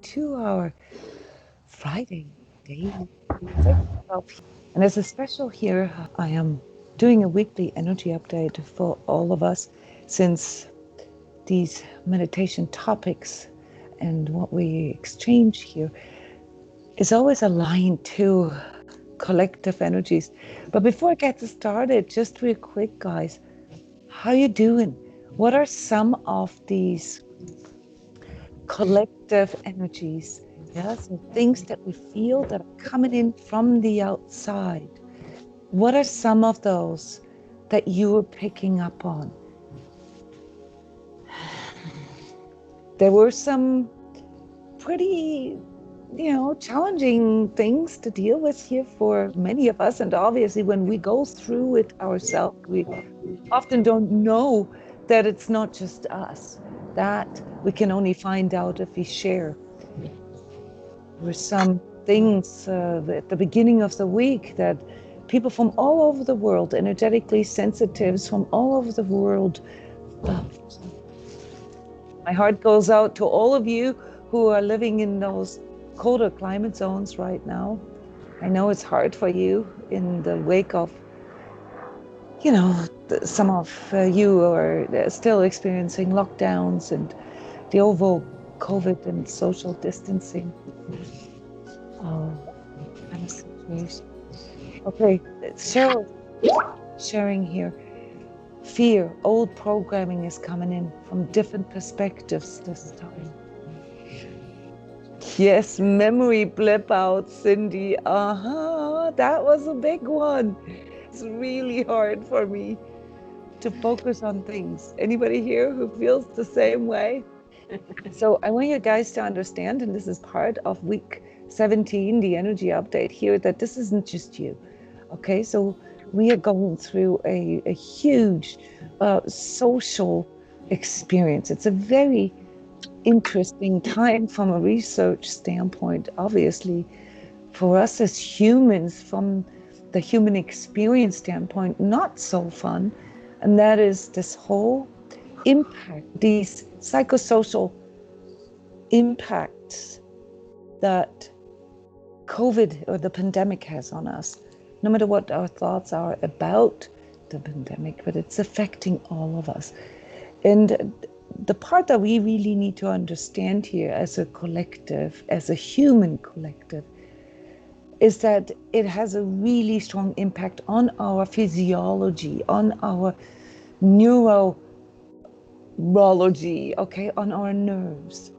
to our Friday daily. And as a special here, I am doing a weekly energy update for all of us, since these meditation topics and what we exchange here is always aligned to collective energies. But before I get started, just real quick, guys, how you doing? What are some of these collective energies? Yeah, so things that we feel that are coming in from the outside. What are some of those that you are picking up on? There were some pretty, challenging things to deal with here for many of us. And obviously, when we go through it ourselves, we often don't know that it's not just us. That we can only find out if we share. There were some things at the beginning of the week that people from all over the world, energetically sensitives from all over the world, felt. My heart goes out to all of you who are living in those colder climate zones right now. I know it's hard for you in the wake of, some of you are still experiencing lockdowns and the overall COVID and social distancing. Oh, kind of situation. Okay, Cheryl sharing here. Fear, old programming is coming in from different perspectives this time. Yes, memory blip out, Cindy. That was a big one. It's really hard for me to focus on things. Anybody here who feels the same way? So I want you guys to understand, and this is part of week 17, the energy update here, that this isn't just you. Okay, so we are going through a huge social experience. It's a very interesting time from a research standpoint, obviously. For us as humans, from the human experience standpoint, not so fun. And that is this whole impact, these psychosocial impacts that COVID or the pandemic has on us. No matter what our thoughts are about the pandemic, but it's affecting all of us. And the part that we really need to understand here as a collective, as a human collective, is that it has a really strong impact on our physiology, on our neurology, okay, on our nerves.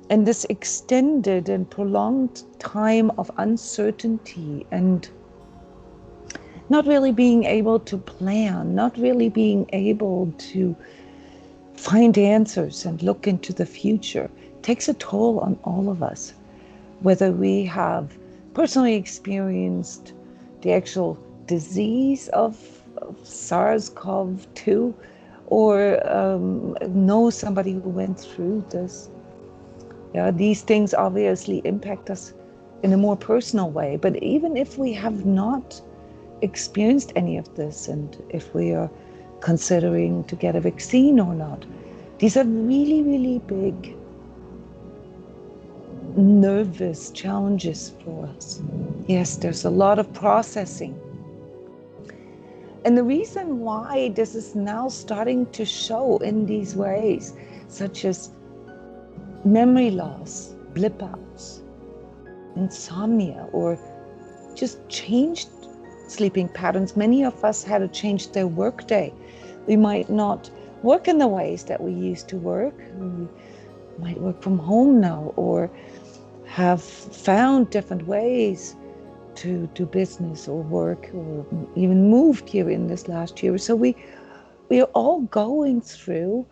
And this extended and prolonged time of uncertainty and not really being able to plan, not really being able to find answers and look into the future takes a toll on all of us. Whether we have personally experienced the actual disease of SARS-CoV-2 or know somebody who went through this. Yeah, these things obviously impact us in a more personal way. But even if we have not experienced any of this, and if we are considering to get a vaccine or not, these are really, really big nervous challenges for us. Yes, there's a lot of processing. And the reason why this is now starting to show in these ways, such as memory loss, blip outs, insomnia, or just changed sleeping patterns. Many of us had to change their work day. We might not work in the ways that we used to work. We might work from home now, or have found different ways to do business or work, or even moved here in this last year. So we are all going through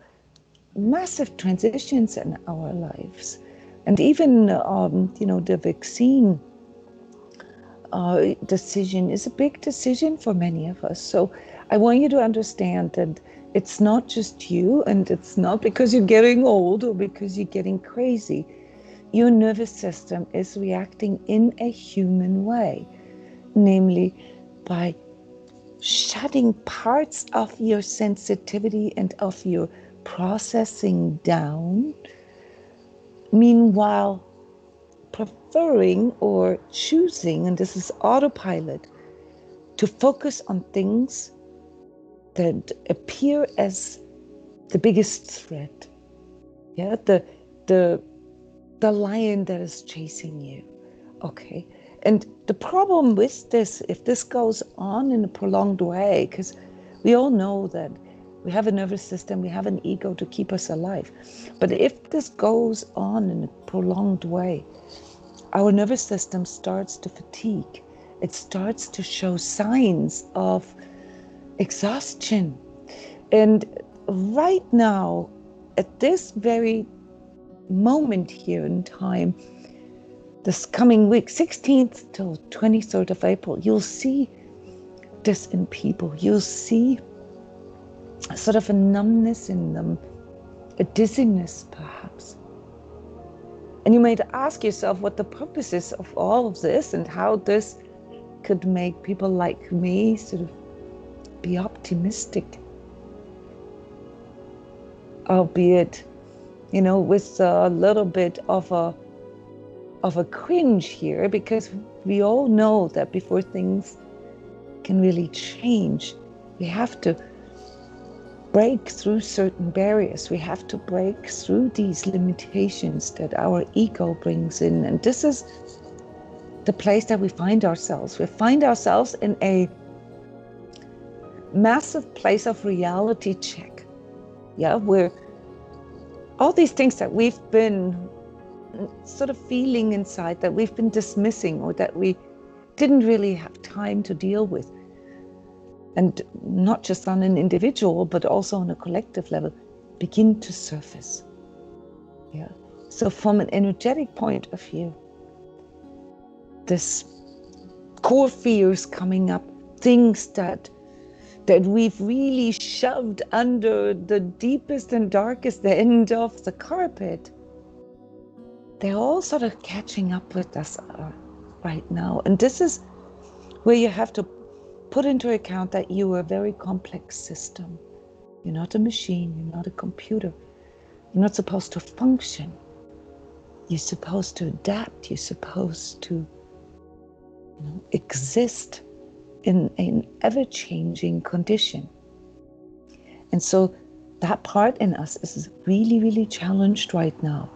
massive transitions in our lives. And even, the vaccine decision is a big decision for many of us. So I want you to understand that it's not just you, and it's not because you're getting old or because you're getting crazy. Your nervous system is reacting in a human way, namely by shutting parts of your sensitivity and of your processing down. Meanwhile, preferring or choosing, and this is autopilot, to focus on things that appear as the biggest threat. Yeah, the lion that is chasing you. Okay. And the problem with this, if this goes on in a prolonged way, because we all know that we have a nervous system, we have an ego to keep us alive. But if this goes on in a prolonged way, our nervous system starts to fatigue. It starts to show signs of exhaustion. And right now, at this very moment here in time, this coming week, 16th till 23rd of April, you'll see this in people. You'll see sort of a numbness in them, a dizziness perhaps. And you might ask yourself what the purpose is of all of this and how this could make people like me sort of be optimistic. Albeit, you know, with a little bit of a cringe here, because we all know that before things can really change, we have to break through certain barriers. We have to break through these limitations that our ego brings in. And this is the place that we find ourselves. We find ourselves in a massive place of reality check. Yeah, where all these things that we've been sort of feeling inside, that we've been dismissing, or that we didn't really have time to deal with, and not just on an individual but also on a collective level, begin to surface. Yeah. So from an energetic point of view, this core fears coming up, things that we've really shoved under the deepest and darkest end of the carpet, they're all sort of catching up with us right now. And this is where you have to put into account that you are a very complex system. You're not a machine, you're not a computer. You're not supposed to function. You're supposed to adapt, you're supposed to exist in an ever-changing condition. And so that part in us is really, really challenged right now.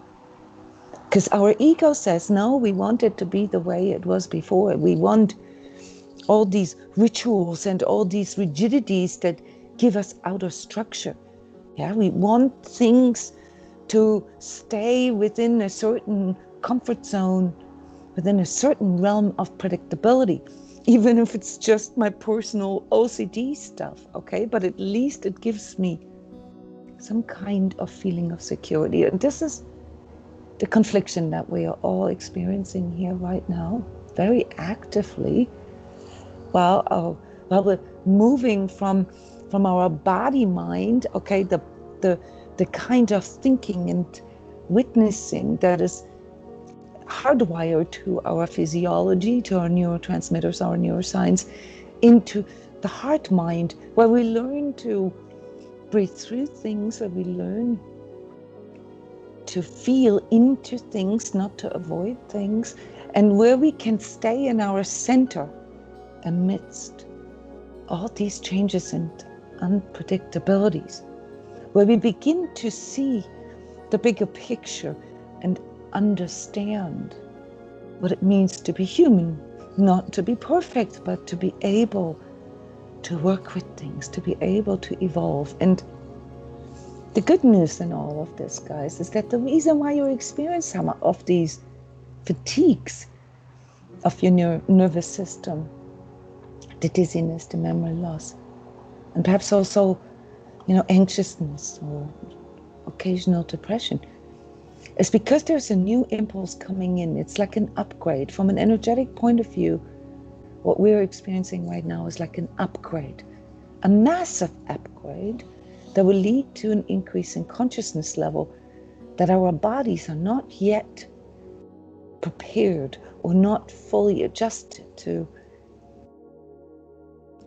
Because our ego says, no, we want it to be the way it was before. We want all these rituals and all these rigidities that give us outer structure. Yeah, we want things to stay within a certain comfort zone, within a certain realm of predictability, even if it's just my personal OCD stuff, okay? But at least it gives me some kind of feeling of security. And this is the confliction that we are all experiencing here right now, very actively, while we're moving from our body mind, okay, the kind of thinking and witnessing that is hardwired to our physiology, to our neurotransmitters, our neuroscience, into the heart mind, where we learn to breathe through things, where we learn to feel into things, not to avoid things, and where we can stay in our center amidst all these changes and unpredictabilities, where we begin to see the bigger picture and understand what it means to be human, not to be perfect, but to be able to work with things, to be able to evolve. And the good news in all of this, guys, is that the reason why you experience some of these fatigues of your nervous system, the dizziness, the memory loss, and perhaps also, anxiousness or occasional depression, is because there's a new impulse coming in. It's like an upgrade. From an energetic point of view, what we're experiencing right now is like an upgrade, a massive upgrade that will lead to an increase in consciousness level that our bodies are not yet prepared or not fully adjusted to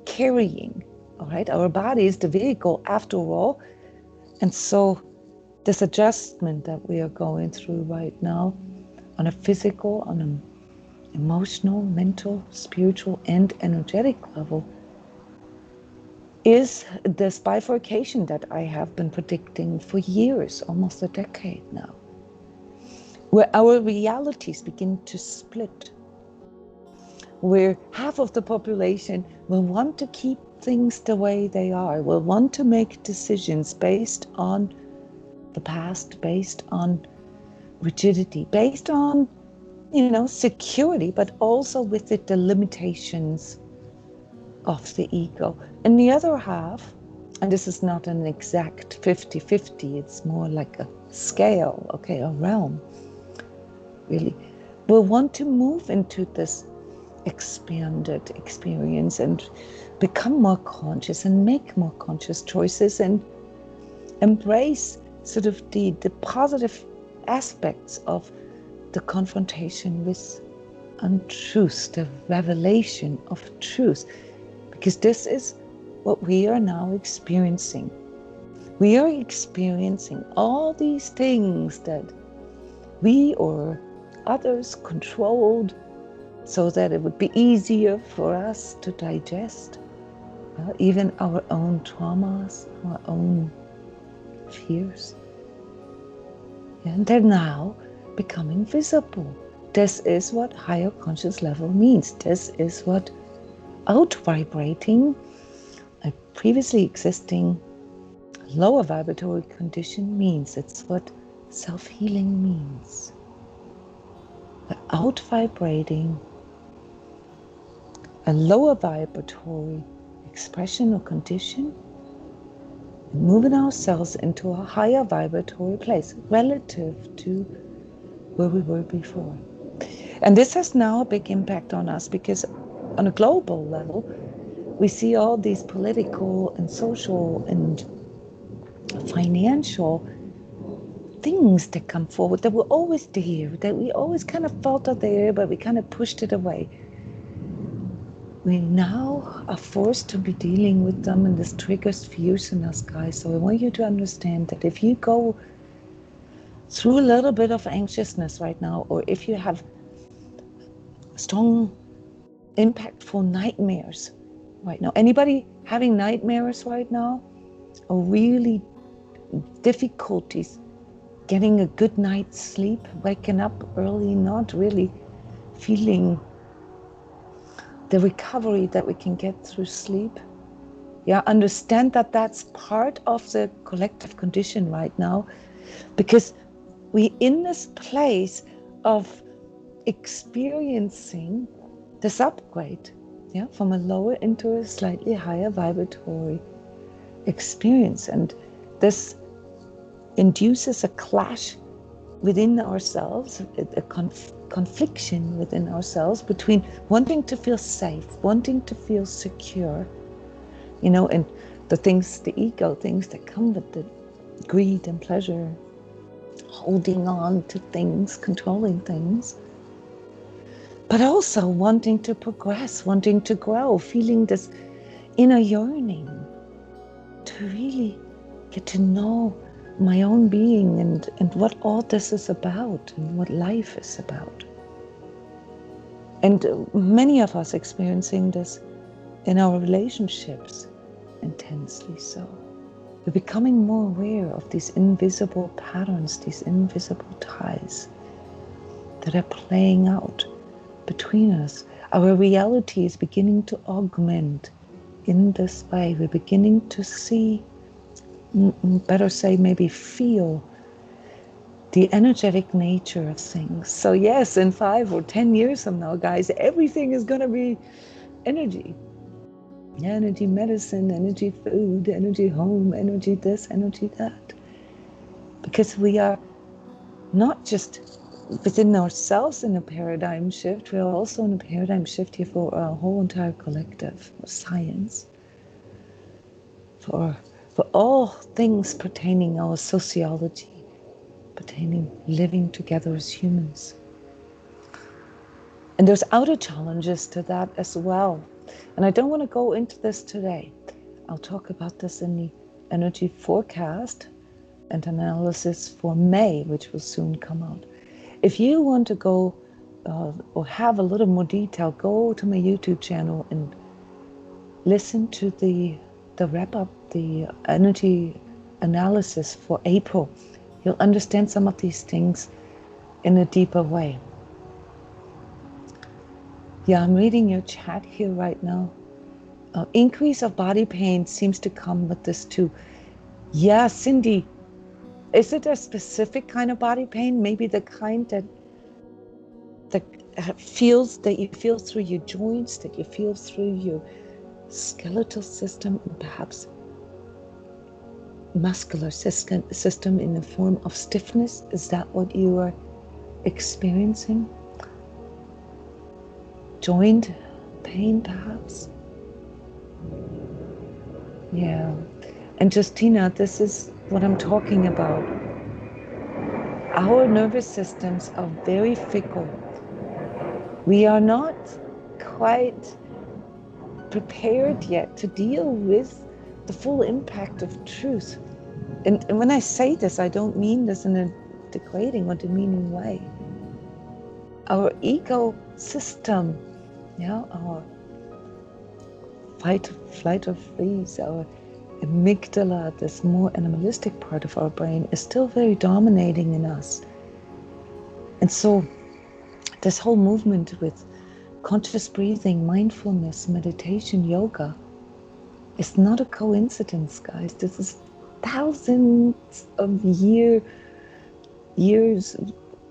carrying. All right, our body is the vehicle after all. And so this adjustment that we are going through right now on a physical, on an emotional, mental, spiritual, and energetic level is this bifurcation that I have been predicting for years, almost a decade now, where our realities begin to split, where half of the population will want to keep things the way they are, will want to make decisions based on the past, based on rigidity, based on, security, but also with it the limitations of the ego. And the other half, and this is not an exact 50-50, it's more like a scale, okay, a realm, really, will want to move into this expanded experience and become more conscious and make more conscious choices and embrace sort of the positive aspects of the confrontation with untruth, the revelation of truth, because this is what we are now experiencing. We are experiencing all these things that we or others controlled so that it would be easier for us to digest, even our own traumas, our own fears. And they're now becoming visible. This is what higher conscious level means. This is what out-vibrating a previously existing lower vibratory condition means. It's what self-healing means. Out-vibrating a lower vibratory expression or condition, moving ourselves into a higher vibratory place relative to where we were before. And this has now a big impact on us because on a global level, we see all these political and social and financial things that come forward that were always there, that we always kind of felt are there, but we kind of pushed it away. We now are forced to be dealing with them, and this triggers fears in us, guys. So I want you to understand that if you go through a little bit of anxiousness right now, or if you have strong, impactful nightmares right now, anybody having nightmares right now, or really difficulties getting a good night's sleep, waking up early, not really feeling the recovery that we can get through sleep. Yeah, understand that that's part of the collective condition right now, because we in this place of experiencing this upgrade, yeah, from a lower into a slightly higher vibratory experience, and this induces a clash within ourselves, a confliction within ourselves between wanting to feel safe, wanting to feel secure, and the things, the ego things that come with the greed and pleasure, holding on to things, controlling things, but also wanting to progress, wanting to grow, feeling this inner yearning to really get to know my own being and what all this is about and what life is about. And many of us experiencing this in our relationships, intensely so. We're becoming more aware of these invisible patterns, these invisible ties that are playing out between us. Our reality is beginning to augment in this way. We're beginning to see, better say maybe feel, the energetic nature of things. So yes, in 5 or 10 years from now, guys, everything is going to be energy. Energy medicine, energy food, energy home, energy this, energy that. Because we are not just within ourselves in a paradigm shift, we are also in a paradigm shift here for our whole entire collective, for science, for all things pertaining our sociology, pertaining living together as humans. And there's outer challenges to that as well. And I don't want to go into this today. I'll talk about this in the energy forecast and analysis for May, which will soon come out. If you want to go or have a little more detail, go to my YouTube channel and listen to the wrap up, the energy analysis for April. You'll understand some of these things in a deeper way. Yeah, I'm reading your chat here right now. Increase of body pain seems to come with this too. Yeah, Cindy, is it a specific kind of body pain? Maybe the kind that you feel through your joints, that you feel through your skeletal system, and perhaps muscular system in the form of stiffness? Is that what you are experiencing? Joint pain, perhaps? Yeah. And Justina, this is what I'm talking about. Our nervous systems are very fickle. We are not quite prepared yet to deal with the full impact of truth. And when I say this, I don't mean this in a degrading or demeaning way. Our ego system, our fight, flight, or freeze, our amygdala, this more animalistic part of our brain, is still very dominating in us. And so this whole movement with conscious breathing, mindfulness, meditation, yoga is not a coincidence, guys. This is thousands of years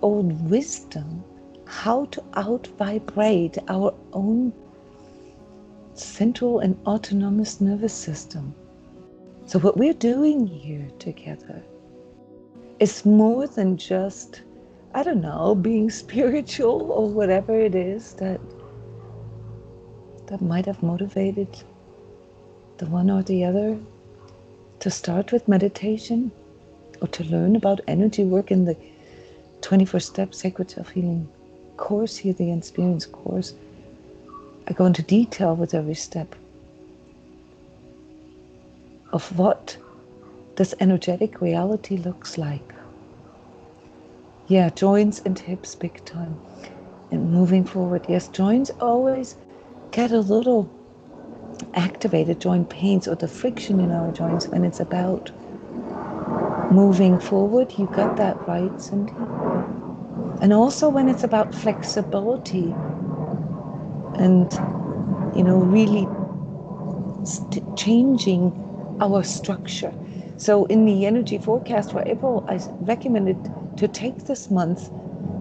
old wisdom, how to out-vibrate our own central and autonomous nervous system. So what we're doing here together is more than just, I don't know, being spiritual or whatever it is that might have motivated the one or the other to start with meditation or to learn about energy work in the 24-step Sacred Self-Healing course here, the Experience course. I go into detail with every step of what this energetic reality looks like. Yeah, joints and hips big time. And moving forward, yes, joints always get a little activated, joint pains or the friction in our joints when it's about moving forward. You got that right, Cindy. And also when it's about flexibility and, really changing our structure. So in the energy forecast for April, I recommended to take this month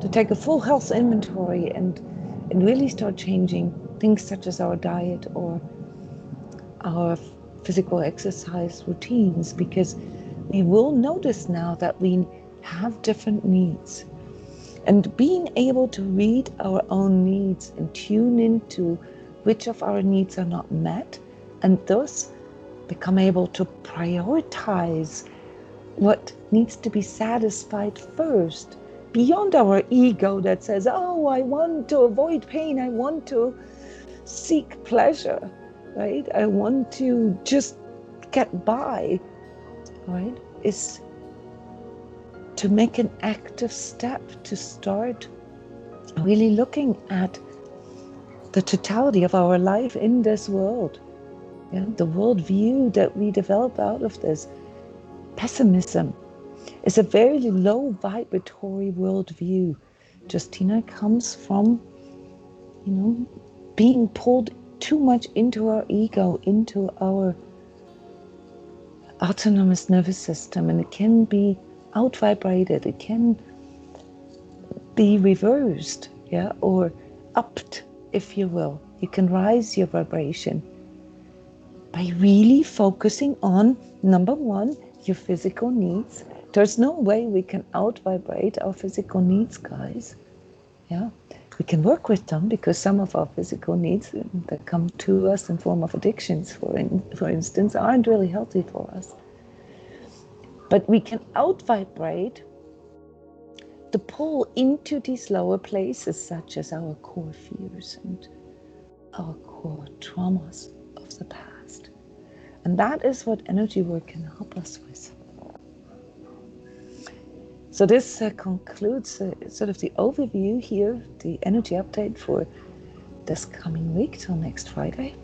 to take a full health inventory and really start changing things such as our diet or our physical exercise routines, because we will notice now that we have different needs. And being able to read our own needs and tune into which of our needs are not met, and thus become able to prioritize what needs to be satisfied first, beyond our ego that says, oh, I want to avoid pain, I want to seek pleasure, right? I want to just get by, right? Is to make an active step to start really looking at the totality of our life in this world. Yeah? The worldview that we develop out of this. Pessimism is a very low vibratory worldview. Justina comes from, being pulled too much into our ego, into our autonomous nervous system, and it can be out-vibrated, it can be reversed, or upped, if you will. You can rise your vibration by really focusing on, number one, your physical needs. There's no way we can out-vibrate our physical needs, guys. We can work with them, because some of our physical needs that come to us in form of addictions, for instance, aren't really healthy for us. But we can out-vibrate the pull into these lower places, such as our core fears and our core traumas of the past. And that is what energy work can help us with. So this concludes sort of the overview here, the energy update for this coming week till next Friday.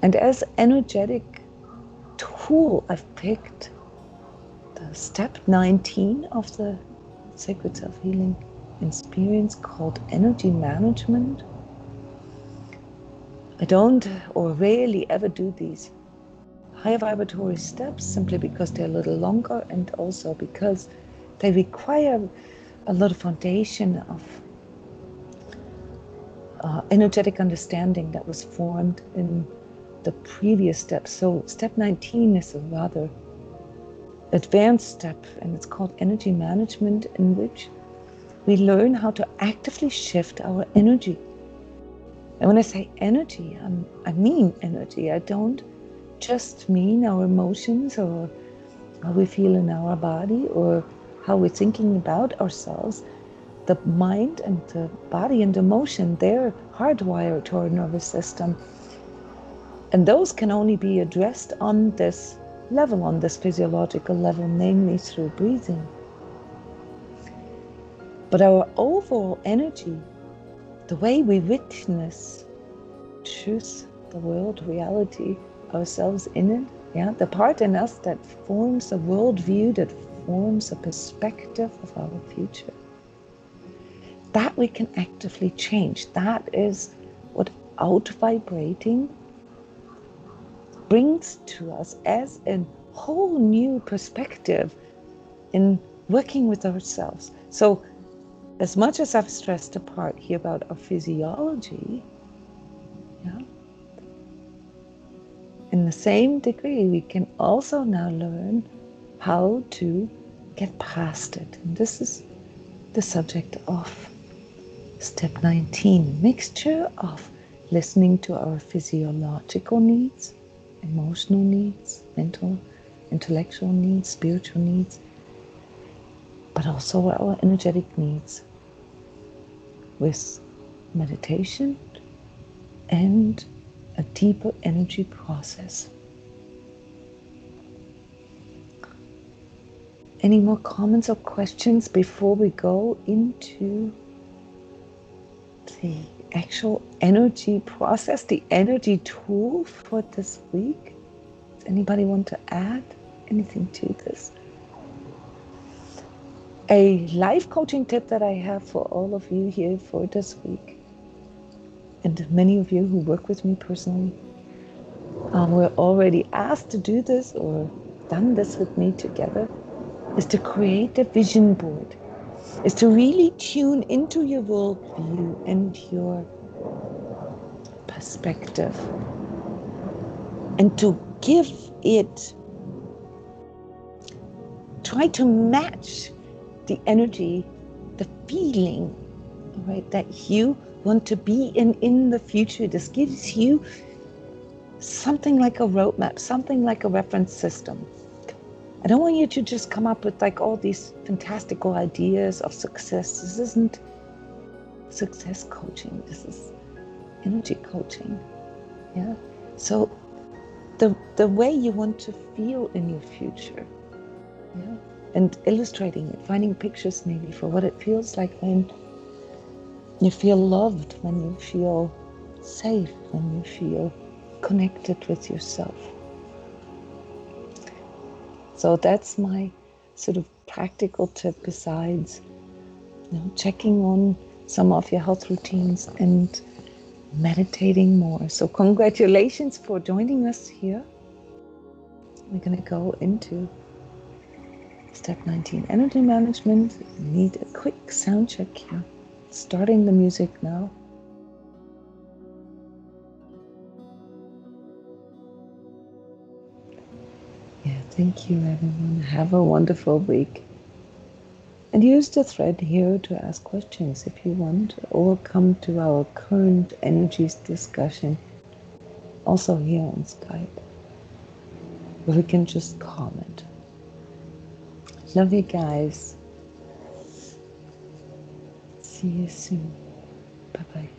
And as energetic tool, I've picked the step 19 of the Sacred Self-Healing experience called energy management. I don't or rarely ever do these higher vibratory steps simply because they're a little longer and also because they require a lot of foundation of energetic understanding that was formed in the previous steps. So step 19 is a rather advanced step, and it's called energy management, in which we learn how to actively shift our energy. And when I say energy, I mean energy. I don't just mean our emotions or how we feel in our body or how we're thinking about ourselves. The mind and the body and emotion, they're hardwired to our nervous system. And those can only be addressed on this level, on this physiological level, namely through breathing. But our overall energy, the way we witness truth, the world, reality, ourselves in it, yeah, the part in us that forms a worldview, that forms a perspective of our future, that we can actively change. That is what out-vibrating brings to us as a whole new perspective in working with ourselves. So as much as I've stressed the part here about our physiology, yeah, in the same degree, we can also now learn how to get past it. And this is the subject of step 19, mixture of listening to our physiological needs, emotional needs, mental, intellectual needs, spiritual needs, but also our energetic needs with meditation and a deeper energy process. Any more comments or questions before we go into the actual energy process, the energy tool for this week? Does anybody want to add anything to this? A life coaching tip that I have for all of you here for this week, and many of you who work with me personally, were already asked to do this or done this with me together, is to create a vision board, is to really tune into your worldview and your perspective, and to give it, try to match the energy, the feeling, right, that you want to be in the future. This gives you something like a roadmap, something like a reference system. I don't want you to just come up with like all these fantastical ideas of success. This isn't success coaching. This is energy coaching. Yeah. So the way you want to feel in your future, yeah, and illustrating it, finding pictures maybe for what it feels like when you feel loved, when you feel safe, when you feel connected with yourself. So that's my sort of practical tip, besides, you know, checking on some of your health routines and meditating more. So congratulations for joining us here. We're going to go into step 19, energy management. We need a quick sound check here. Starting the music now. Yeah, thank you everyone. Have a wonderful week. And use the thread here to ask questions if you want, or come to our current energies discussion, also here on Skype, where we can just comment. Love you guys. See you soon. Bye-bye.